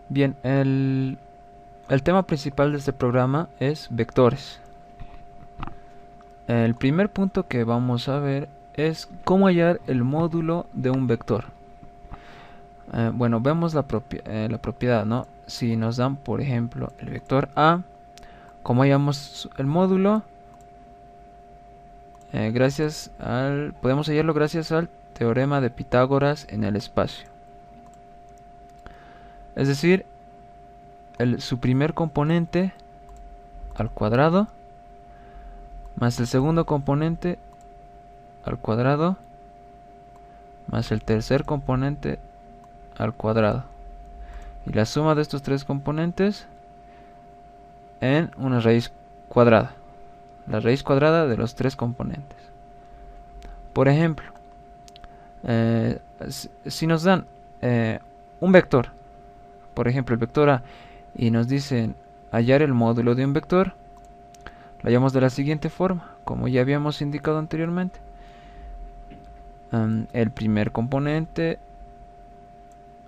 Bien, el tema principal de este programa es vectores. El primer punto que vamos a ver es cómo hallar el módulo de un vector. Bueno, vemos la propiedad, ¿no? Si nos dan, por ejemplo, el vector A, ¿cómo hallamos el módulo? Podemos hallarlo gracias al teorema de Pitágoras en el espacio. Es decir, su primer componente al cuadrado más el segundo componente al cuadrado más el tercer componente al cuadrado, y la suma de estos tres componentes en una raíz cuadrada, la raíz cuadrada de los tres componentes. Por ejemplo, si nos dan un vector, por ejemplo el vector A, y nos dicen hallar el módulo de un vector, lo hallamos de la siguiente forma, como ya habíamos indicado anteriormente. El primer componente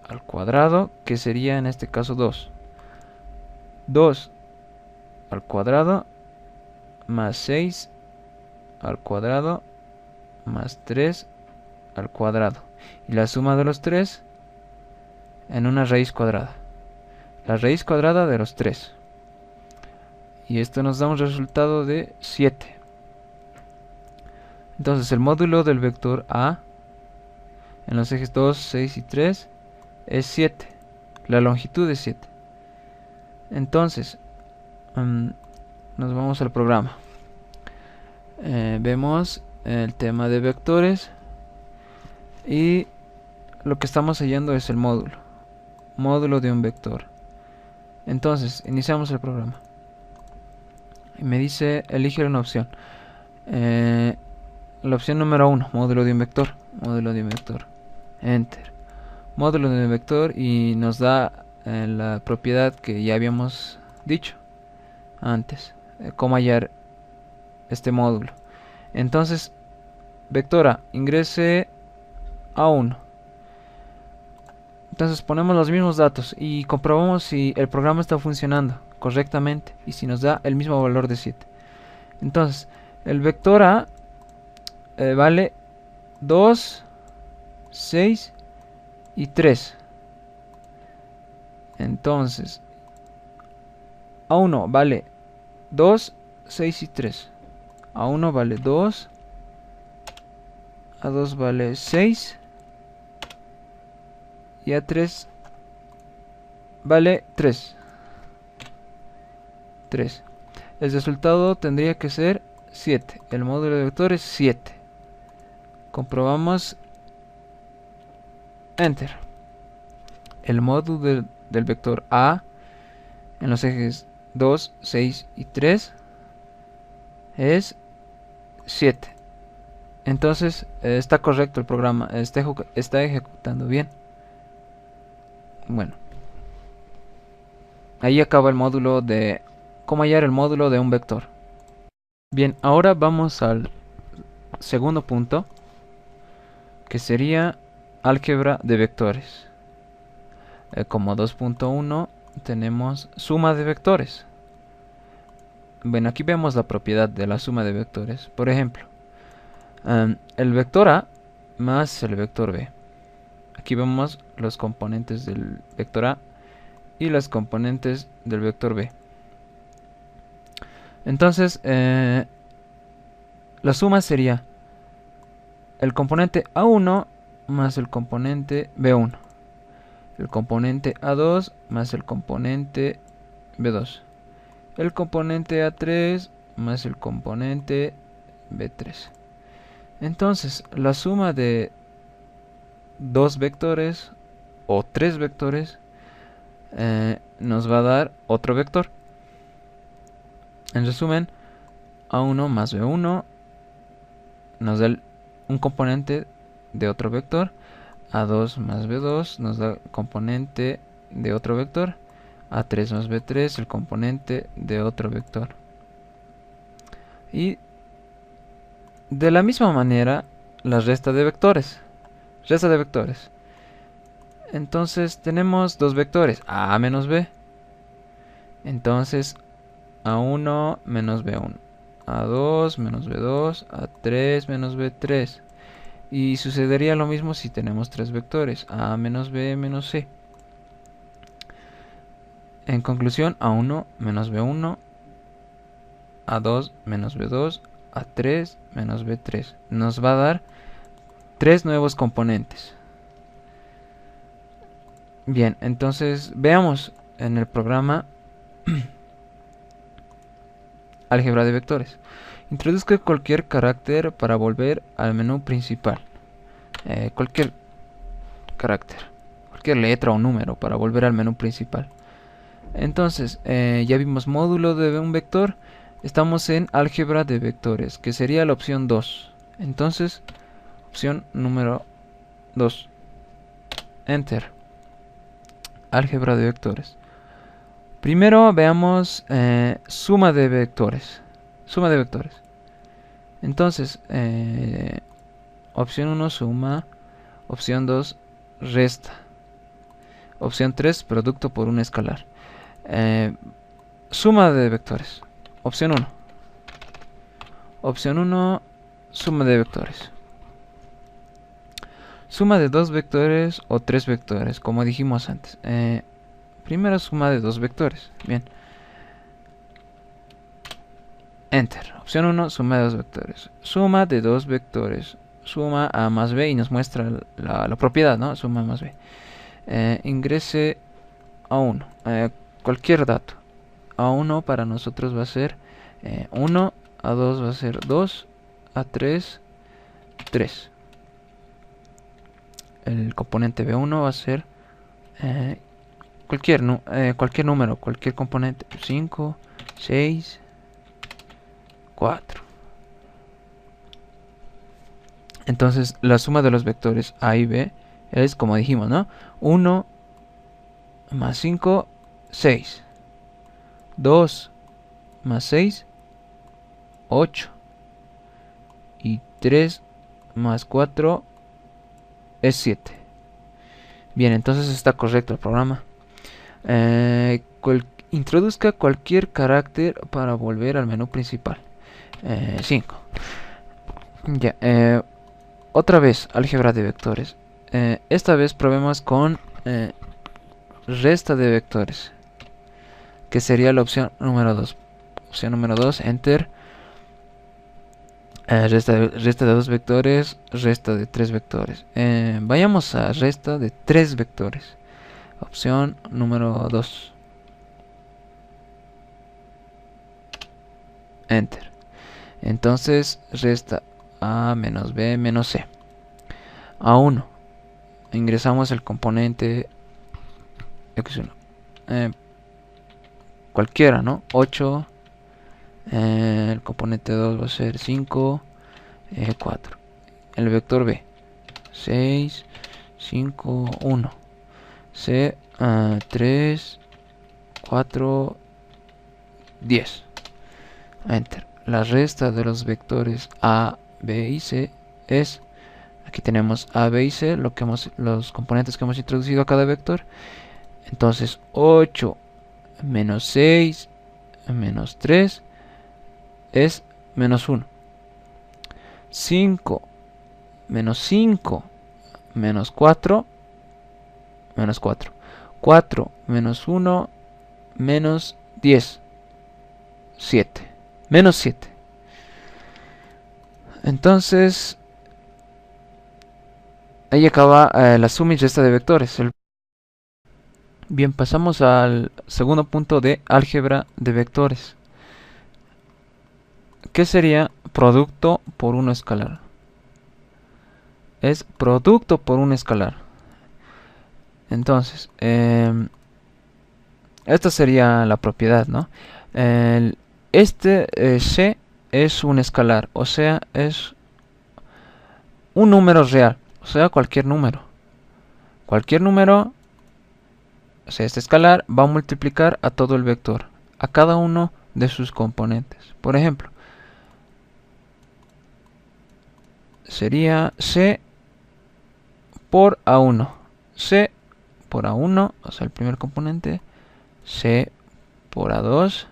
al cuadrado, que sería en este caso 2. 2 al cuadrado más 6 al cuadrado más 3 al cuadrado. Y la suma de los tres en una raíz cuadrada. La raíz cuadrada de los 3. Y esto nos da un resultado de 7. Entonces el módulo del vector A en los ejes 2, 6 y 3 es 7. La longitud es 7. Entonces, nos vamos al programa. Vemos el tema de vectores y lo que estamos hallando es el módulo de un vector. Entonces, iniciamos el programa y me dice elige una opción. La opción número 1, módulo de un vector, enter, módulo de un vector, y nos da la propiedad que ya habíamos dicho antes, cómo hallar este módulo. Entonces, vectora, ingrese a 1. Entonces ponemos los mismos datos y comprobamos si el programa está funcionando correctamente y si nos da el mismo valor de 7. Entonces, el vector A vale 2, 6 y 3. Entonces, A1 vale 2, 6 y 3. A1 vale 2, A2 vale 6 y A3 vale 3. El resultado tendría que ser 7. El módulo de vector es 7. Comprobamos. Enter. El módulo del vector A en los ejes 2, 6 y 3 es 7. Entonces está correcto el programa, está ejecutando bien. Bueno, ahí acaba el módulo de cómo hallar el módulo de un vector. Bien, ahora vamos al segundo punto, que sería álgebra de vectores. Como 2.1 tenemos suma de vectores. Bueno, aquí vemos la propiedad de la suma de vectores. Por ejemplo, el vector A más el vector B. Aquí vemos los componentes del vector A y las componentes del vector B. Entonces, la suma sería el componente A1 más el componente B1, el componente A2 más el componente B2, el componente A3 más el componente B3. Entonces, la suma de dos vectores o tres vectores nos va a dar otro vector. En resumen, A1 más B1 nos da un componente de otro vector. A2 más B2 nos da componente de otro vector. A3 más B3 el componente de otro vector. Y de la misma manera la resta de vectores. Entonces tenemos dos vectores, A menos B. Entonces A1 menos B1, A2 menos B2, A3 menos B3. Y sucedería lo mismo si tenemos tres vectores, A menos B menos C. En conclusión, A1 menos B1, A2 menos B2, A3 menos B3. Nos va a dar tres nuevos componentes. Bien, entonces veamos en el programa álgebra de vectores. Introduzca cualquier carácter para volver al menú principal. Cualquier carácter, cualquier letra o número para volver al menú principal. Entonces, ya vimos módulo de un vector. Estamos en álgebra de vectores, que sería la opción 2. Entonces, opción número 2. Enter. Álgebra de vectores. Primero veamos suma de vectores. Suma de vectores. Entonces, opción 1 suma. Opción 2 resta. Opción 3 producto por un escalar. Suma de vectores. Opción 1. Opción 1 suma de vectores. Suma de dos vectores o tres vectores, como dijimos antes. Primero suma de dos vectores. Bien. Enter. Opción 1, suma de dos vectores. Suma de dos vectores. Suma A más B y nos muestra la propiedad, ¿no? Suma A más B. Ingrese A1. Cualquier dato. A1 para nosotros va a ser 1. A2 va a ser 2. A3, 3. El componente B1 va a ser cualquier número, cualquier componente. 5, 6, 4. Entonces la suma de los vectores A y B es como dijimos, ¿no? 1 más 5, 6. 2 más 6, 8. Y 3 más 4 es 7. Bien, entonces está correcto el programa. Introduzca cualquier carácter para volver al menú principal. 5. Ya, otra vez álgebra de vectores. Esta vez probemos con resta de vectores, que sería la opción número 2. Opción número 2, enter. Resta de dos vectores, resta de tres vectores. Vayamos a resta de tres vectores. Opción número 2. Enter. Entonces resta A menos B menos C. A1. Ingresamos el componente X1. Cualquiera, ¿no? 8. El componente 2 va a ser 5, 4. El vector B, 6, 5, 1. C, 3, 4, 10. Enter. La resta de los vectores A, B y C es, aquí tenemos A, B y C, los componentes que hemos introducido a cada vector. Entonces 8 menos 6 menos 3 es menos 1. 5 menos 5 menos 4 menos 4. 4 menos 1 menos 10. 7. Menos 7. Entonces, ahí acaba la suma y resta de vectores. Bien, pasamos al segundo punto de álgebra de vectores. ¿Qué sería producto por un escalar? Es producto por un escalar. Entonces, esta sería la propiedad, ¿no? C es un escalar, o sea, es un número real, o sea, cualquier número. Cualquier número, o sea, este escalar va a multiplicar a todo el vector, a cada uno de sus componentes. Por ejemplo, sería C por A1. C por A1, o sea, el primer componente, C por A2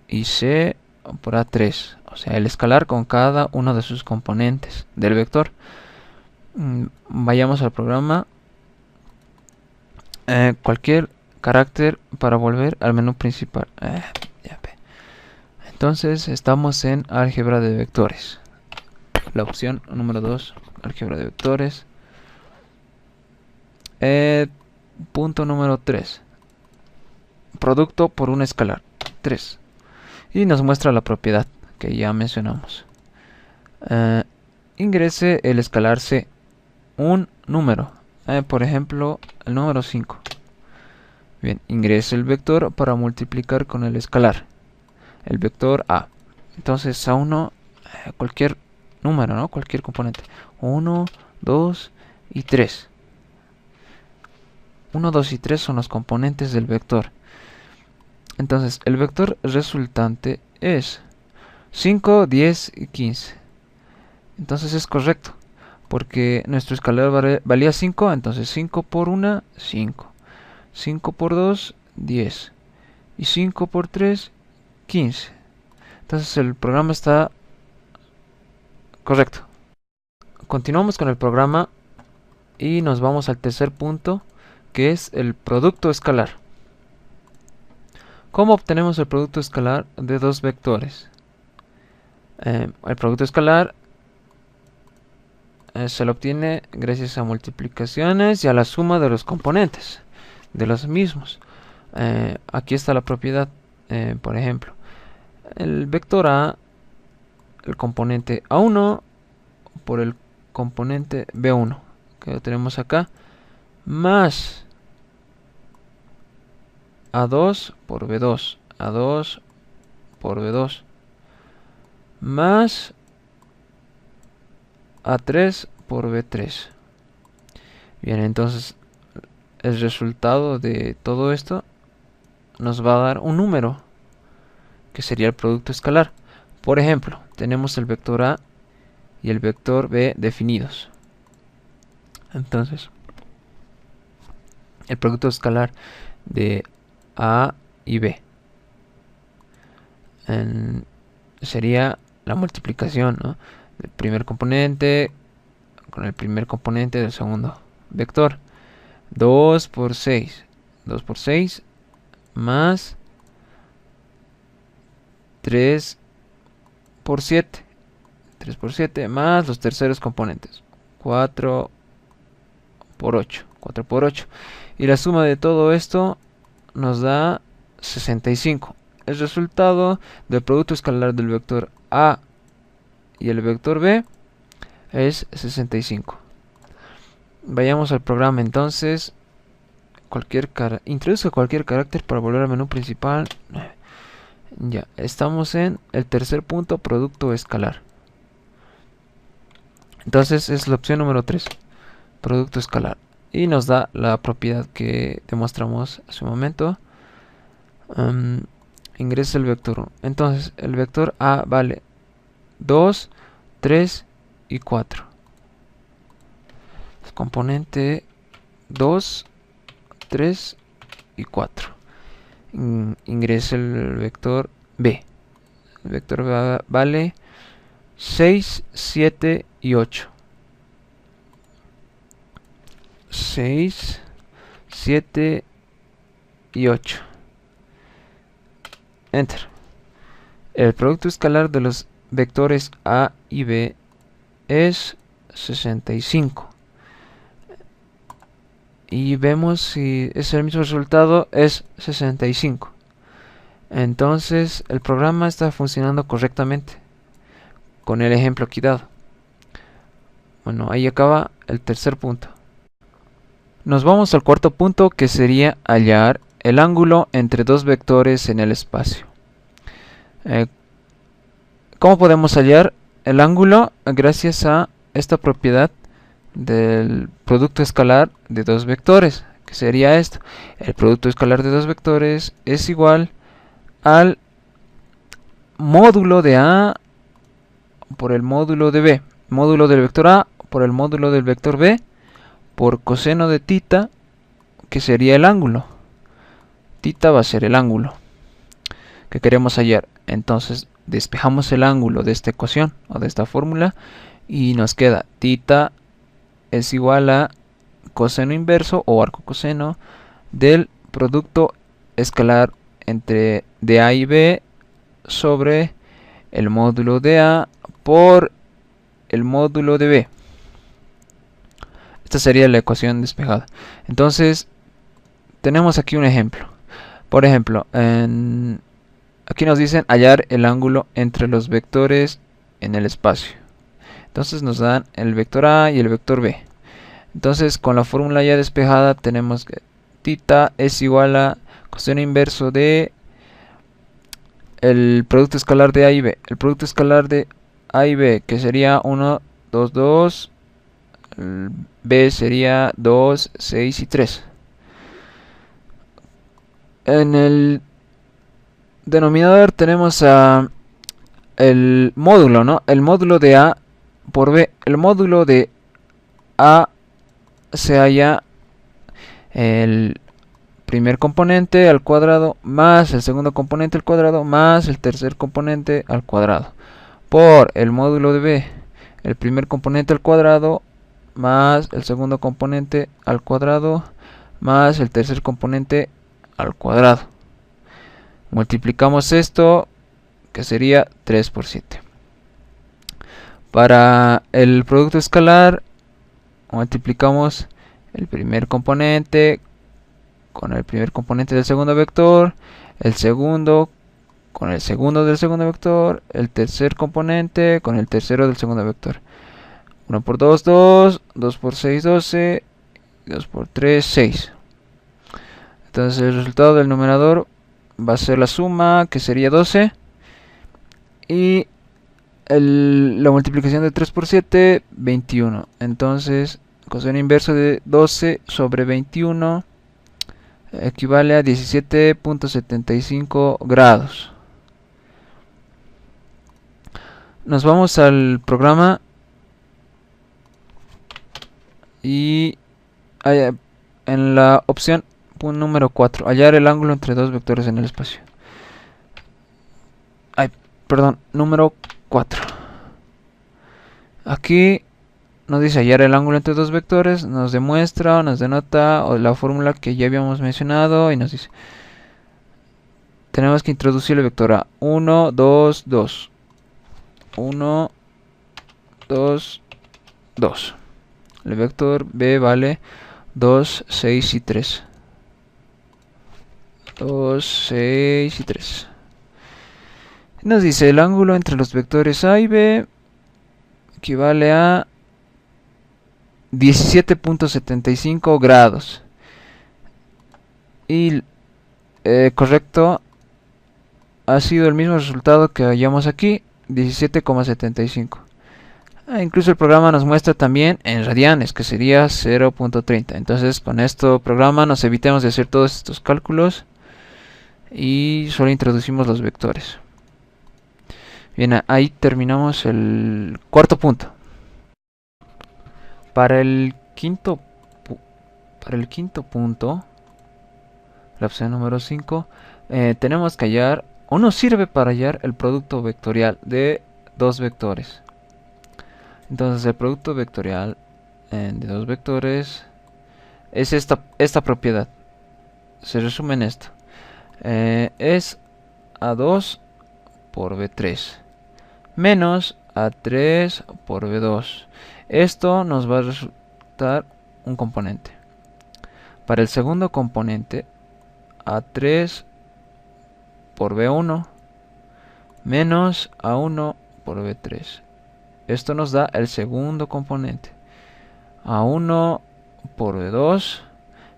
y C por A3, o sea, el escalar con cada uno de sus componentes del vector. Vayamos al programa. Cualquier carácter para volver al menú principal. Entonces estamos en álgebra de vectores. La opción número 2, álgebra de vectores. Punto número 3. Producto por un escalar. 3. Y nos muestra la propiedad que ya mencionamos. Ingrese el escalar C. Un número. Por ejemplo, el número 5. Bien, ingrese el vector para multiplicar con el escalar. El vector A. Entonces A1, cualquier número, ¿no? Cualquier componente. 1, 2 y 3. 1, 2 y 3 son los componentes del vector. Entonces, el vector resultante es 5, 10 y 15. Entonces es correcto, porque nuestro escalar valía 5, entonces 5 por 1, 5. 5 por 2, 10. Y 5 por 3, 15. Entonces el programa está correcto. Continuamos con el programa y nos vamos al tercer punto, que es el producto escalar. ¿Cómo obtenemos el producto escalar de dos vectores? El producto escalar se lo obtiene gracias a multiplicaciones y a la suma de los componentes de los mismos. Aquí está la propiedad. Por ejemplo, el vector A, el componente A1 por el componente B1, que lo tenemos acá, más A2 por B2, A2 por B2, más A3 por B3. Bien, entonces el resultado de todo esto nos va a dar un número, que sería el producto escalar. Por ejemplo, tenemos el vector A y el vector B definidos. Entonces, el producto escalar de A y B sería la multiplicación, ¿no?, del primer componente con el primer componente del segundo vector. 2 por 6. 2 por 6 más 3 por 7. 3 por 7 más los terceros componentes. 4 por 8. 4 por 8. Y la suma de todo esto nos da 65. El resultado del producto escalar del vector A y el vector B es 65. Vayamos al programa entonces. Introduzca cualquier carácter para volver al menú principal. Ya, estamos en el tercer punto, producto escalar. Entonces es la opción número 3, producto escalar. Y nos da la propiedad que demostramos hace un momento. Ingresa el vector 1. Entonces el vector A vale 2, 3 y 4. Componente 2, 3 y 4. Ingresa el vector B. El vector B vale 6, 7 y 8. 6, 7 y 8. Enter. El producto escalar de los vectores A y B es 65. Y vemos si es el mismo resultado, es 65. Entonces el programa está funcionando correctamente con el ejemplo aquí dado. Bueno, ahí acaba el tercer punto. Nos vamos al cuarto punto, que sería hallar el ángulo entre dos vectores en el espacio. ¿Cómo podemos hallar el ángulo? Gracias a esta propiedad del producto escalar de dos vectores, que sería esto. El producto escalar de dos vectores es igual al módulo de A por el módulo de B, módulo del vector A por el módulo del vector B por coseno de tita, que sería el ángulo. Tita va a ser el ángulo que queremos hallar. Entonces despejamos el ángulo de esta ecuación o de esta fórmula y nos queda tita es igual a coseno inverso o arco coseno del producto escalar entre de A y B sobre el módulo de A por el módulo de B. Esta sería la ecuación despejada. Entonces tenemos aquí un ejemplo. Por ejemplo, aquí nos dicen hallar el ángulo entre los vectores en el espacio. Entonces nos dan el vector A y el vector B. Entonces con la fórmula ya despejada tenemos que tita es igual a coseno inverso de el producto escalar de A y B. El producto escalar de A y B, que sería 1, 2, 2. B sería 2, 6 y 3. En el denominador tenemos el módulo, ¿no? El módulo de A por B. El módulo de A se halla el primer componente al cuadrado más el segundo componente al cuadrado más el tercer componente al cuadrado por el módulo de B, el primer componente al cuadrado más el segundo componente al cuadrado más el tercer componente al cuadrado. Multiplicamos esto, que sería 3 por 7. Para el producto escalar multiplicamos el primer componente con el primer componente del segundo vector, el segundo con el segundo del segundo vector, el tercer componente con el tercero del segundo vector. 1 por 2, 2, 2 por 6, 12, 2 por 3, 6. Entonces el resultado del numerador va a ser la suma, que sería 12, y la multiplicación de 3 por 7, 21. Entonces coseno inverso de 12 sobre 21 equivale a 17.75 grados. Nos vamos al programa y en la opción número 4, hallar el ángulo entre dos vectores en el espacio. Número 4. Aquí nos dice hallar el ángulo entre dos vectores, nos demuestra, nos denota la fórmula que ya habíamos mencionado y nos dice tenemos que introducir el vector A. 1, 2, 2. 1, 2, 2. El vector B vale 2, 6 y 3. 2, 6 y 3. Nos dice el ángulo entre los vectores A y B equivale a 17.75 grados. Y correcto, ha sido el mismo resultado que hallamos aquí, 17,75. Incluso el programa nos muestra también en radianes, que sería 0.30. Entonces con este programa nos evitamos de hacer todos estos cálculos y solo introducimos los vectores. Bien, ahí terminamos el cuarto punto. Para el quinto punto, la opción número 5, tenemos que hallar, o nos sirve para hallar el producto vectorial de dos vectores. Entonces el producto vectorial de dos vectores es esta propiedad. Se resume en esto. Es A2 por B3 menos A3 por B2. Esto nos va a resultar un componente. Para el segundo componente, A3 por B1 menos A1 por B3. Esto nos da el segundo componente. A1 por B2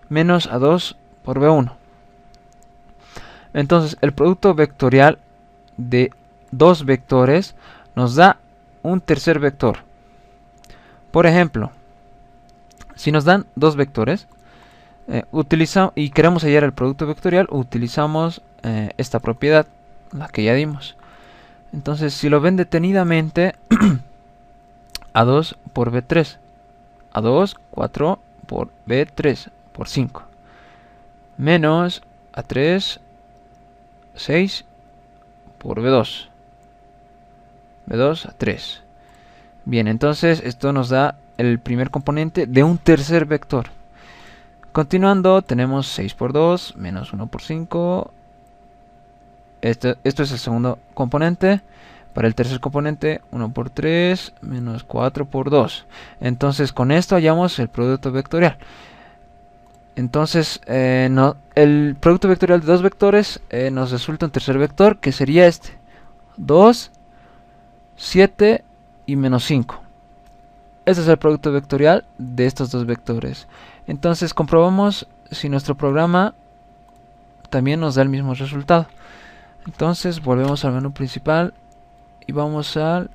menos A2 por B1. Entonces, el producto vectorial de dos vectores nos da un tercer vector. Por ejemplo, si nos dan dos vectores y queremos hallar el producto vectorial, utilizamos esta propiedad, la que ya dimos. Entonces, si lo ven detenidamente, A2 por B3, A2, 4 por B3 por 5. Menos A3, 6 por B2. B2 a 3. Bien, entonces esto nos da el primer componente de un tercer vector. Continuando, tenemos 6 por 2, menos 1 por 5. Esto es el segundo componente. Para el tercer componente, 1 por 3, menos 4 por 2. Entonces, con esto hallamos el producto vectorial. Entonces, el producto vectorial de dos vectores nos resulta un tercer vector, que sería este. 2, 7 y menos 5. Este es el producto vectorial de estos dos vectores. Entonces, comprobamos si nuestro programa también nos da el mismo resultado. Entonces, volvemos al menú principal y vamos al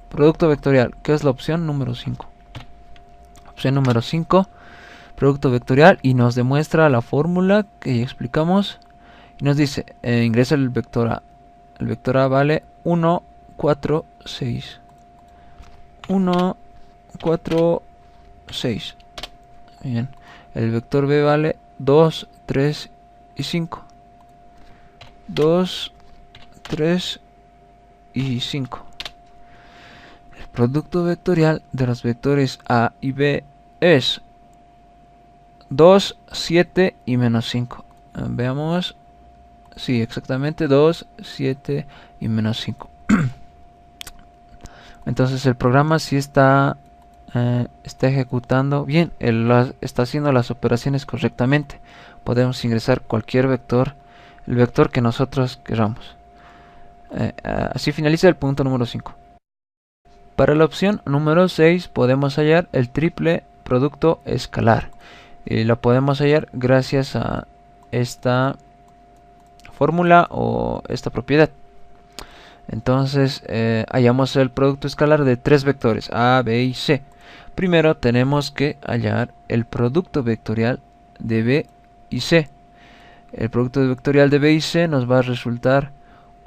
producto vectorial, que es la opción número 5. Opción número 5, producto vectorial, y nos demuestra la fórmula que ya explicamos. Y nos dice, ingresa el vector A. El vector A vale 1, 4, 6. 1, 4, 6. Bien. El vector B vale 2, 3 y 5. 2, 3 y 5. El producto vectorial de los vectores A y B es 2, 7 y menos 5. Veamos. Sí, exactamente 2, 7 y menos 5. Entonces el programa sí está ejecutando bien, está haciendo las operaciones correctamente. Podemos ingresar cualquier vector, el vector que nosotros queramos. Así finaliza el punto número 5. Para la opción número 6 podemos hallar el triple producto escalar. Y lo podemos hallar gracias a esta fórmula o esta propiedad. Entonces hallamos el producto escalar de tres vectores, A, B y C. Primero tenemos que hallar el producto vectorial de B y C. El producto vectorial de B y C nos va a resultar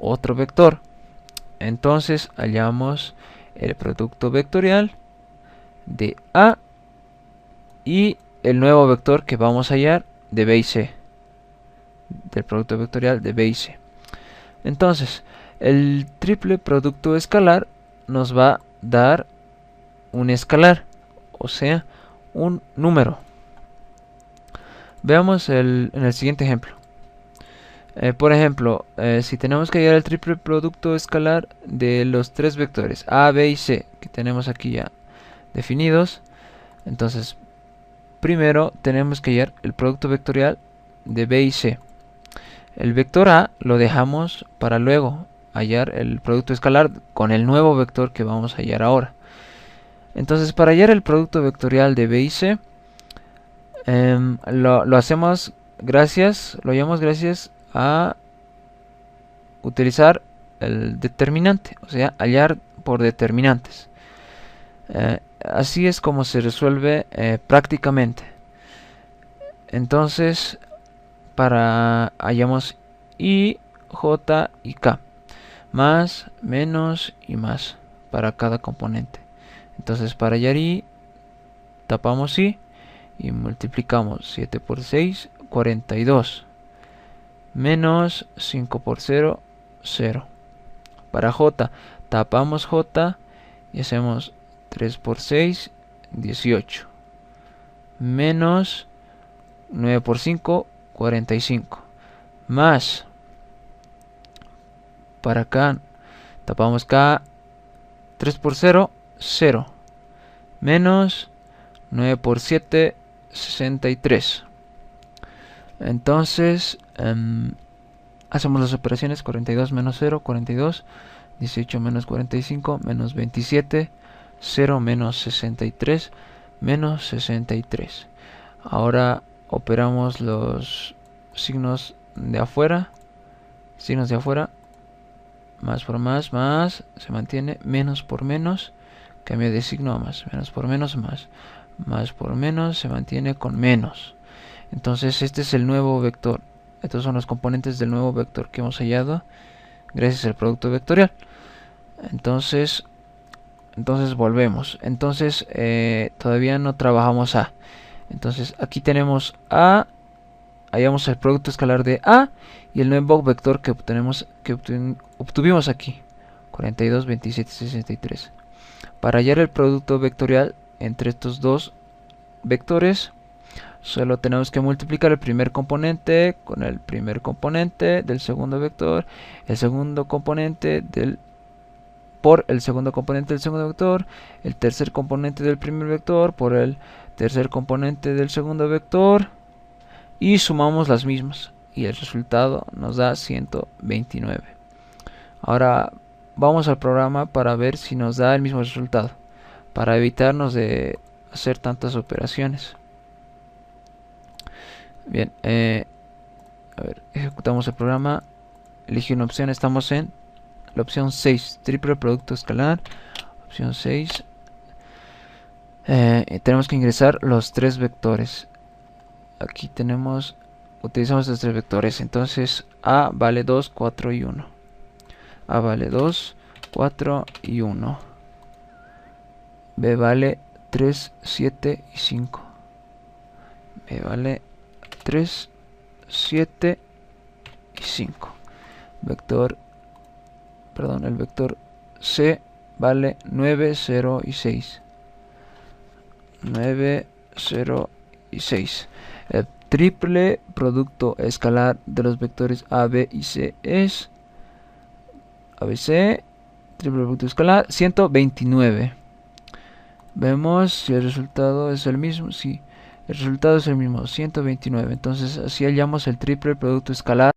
otro vector. Entonces hallamos el producto vectorial de A y el nuevo vector que vamos a hallar de B y C. Del producto vectorial de B y C. Entonces, el triple producto escalar nos va a dar un escalar, o sea, un número. Veamos en el siguiente ejemplo. Por ejemplo, si tenemos que hallar el triple producto escalar de los tres vectores A, B y C, que tenemos aquí ya definidos, entonces primero tenemos que hallar el producto vectorial de B y C. El vector A lo dejamos para luego hallar el producto escalar con el nuevo vector que vamos a hallar ahora. Entonces, para hallar el producto vectorial de B y C, lo hallamos gracias a utilizar el determinante, o sea, hallar por determinantes. Así es como se resuelve prácticamente. Entonces, hallamos I, J y K, más, menos y más para cada componente. Entonces, para hallar I, tapamos I y multiplicamos 7 por 6, 42, menos 5 por 0, 0. Para J, tapamos J y hacemos 3 por 6, 18, menos 9 por 5, 45, más, para acá, tapamos K, 3 por 0, 0, menos 9 por 7, 63. Entonces, hacemos las operaciones. 42 menos 0, 42, 18 menos 45, menos 27, 0 menos 63, menos 63. Ahora operamos los signos de afuera. Más por más, más, se mantiene. Menos por menos, cambia de signo a más. Menos por menos, más. Más por menos, se mantiene con menos. Entonces este es el nuevo vector. Estos son los componentes del nuevo vector que hemos hallado gracias al producto vectorial. Entonces volvemos. Entonces todavía no trabajamos A. Entonces aquí tenemos A, hallamos el producto escalar de A y el nuevo vector que obtuvimos aquí, 42, 27, 63. Para hallar el producto vectorial entre estos dos vectores, solo tenemos que multiplicar el primer componente con el primer componente del segundo vector, el segundo componente por el segundo componente del segundo vector, el tercer componente del primer vector por el tercer componente del segundo vector, y sumamos las mismas y el resultado nos da 129. Ahora vamos al programa para ver si nos da el mismo resultado, para evitarnos de hacer tantas operaciones. Bien, a ver, ejecutamos el programa, elige una opción, estamos en la opción 6, triple producto escalar, opción 6. Tenemos que ingresar los tres vectores. Aquí utilizamos los tres vectores, entonces A vale 2, 4 y 1. A vale 2, 4 y 1. B vale 3, 7 y 5. B vale 3, 7 y 5. El vector C vale 9, 0 y 6. 9, 0 y 6. El triple producto escalar de los vectores A, B y C es ABC, triple producto escalar, 129. Vemos si el resultado es el mismo. Sí, el resultado es el mismo, 129. Entonces así hallamos el triple producto escalar